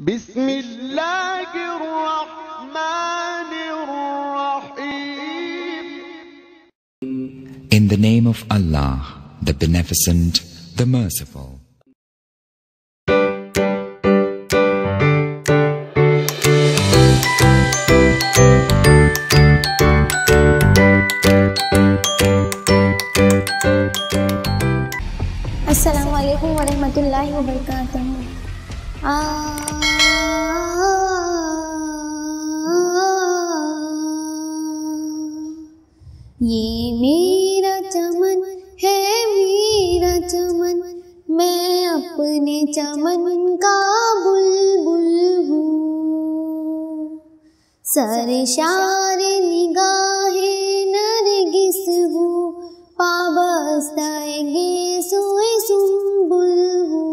बिस्मिल्लाहिर्रहमानिर्रहीम। In the name of Allah, the Beneficent, the Merciful. अस्सलामु अलैकुम वरहमतुल्लाहि वबरकातुहू। ये मेरा चमन है, मेरा चमन, मैं अपने चमन का बुलबुल हूँ। सरशार निगाहे नरगिस हूँ, पाबस्ताएगे सोए सुंबुल हूँ।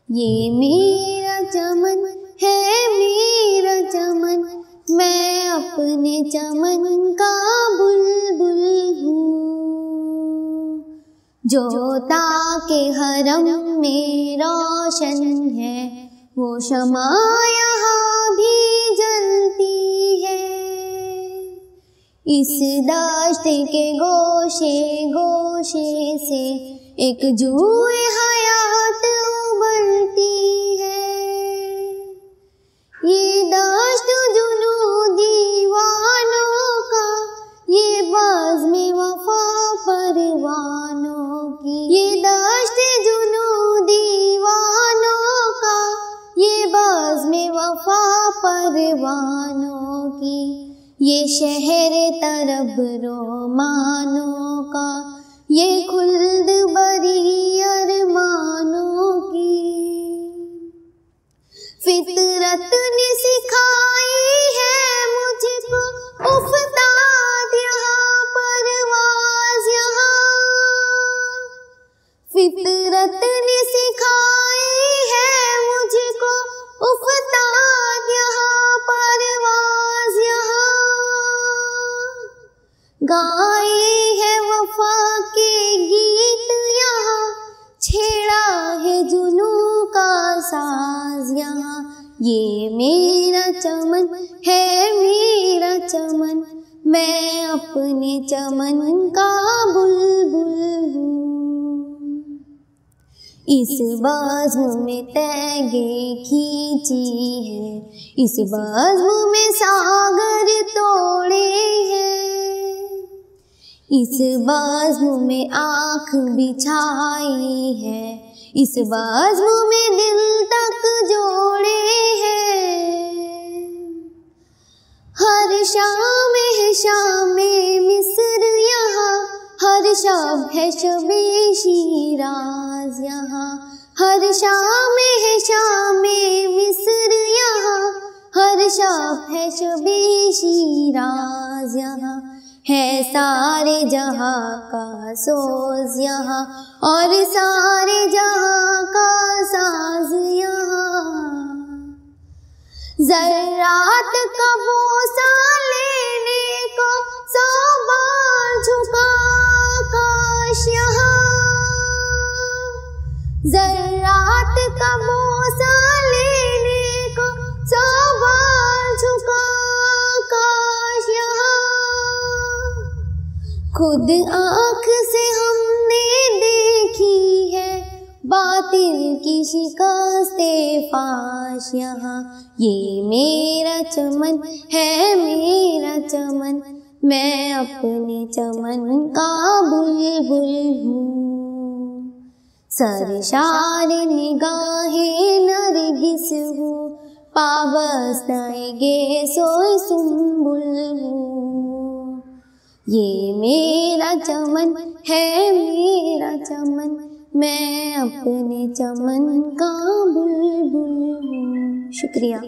ये मेरा चमन है, मेरा चमन, मैं अपने चमन का बुलबुल हूँ। जो ताके हरम में रोशन है, वो शमा यहाँ भी जलती है। इस दाश्त के गोशे गोशे से एक जूए हयात उबलती है। ये दाश्त जुनू दीवानों का, ये बाज़्म वफा परवानों की। ये दाश्त जुनू दीवानों का, ये बाज़्म वफा परवानों की। ये शहर तरब रोमानों का, ये खुल्द बरी अरमानों की। फितरत ने सिखाई है मुझको उफ़ताद यहाँ परवाज़ यहाँ। फितरत ने सिखाई है मुझको उफ़ताद यहाँ परवाज़ यहाँ। गाए है वफा के गीत यहाँ, छेड़ा है जुनू का साज यहाँ। ये मेरा चमन है, मेरा चमन, मैं अपने चमन का बुलबुल हूँ। इस बाज़्म में तैगे खींची है, इस बाज़्म में सागर तोड़े हैं। इस बाज़्म में आँख बिछाई है, इस बाज़्म में दिल तक जोड़े हैं। हर शाम है शाम मिस्र यहाँ, हर शब है शबे शिराज यहाँ। हर शाम है शाम मिस्र यहाँ, हर शब है शबे शिराज यहाँ। है सारे जहाँ का सोज यहाँ, और सारे जहाँ का साज यहाँ। ज़र्रात का बोसा लेने को 100 बार झुका काश यहाँ। ज़र्रात का बोसा लेने को 100 बार झुका काश यहाँ। खुद आँख से हमने देखी है बातिल की शिकस्ते फाश यहाँ। ये मेरा चमन है, मेरा चमन, मैं अपने चमन का बुलबुल हूँ। सरशार निगाहे नरगिस हूँ, पाबस्ताएगे सोए सुंबुल हूँ। ये मेरा चमन है, मेरा चमन, मैं अपने चमन का बुलबुल हूँ। शुक्रिया।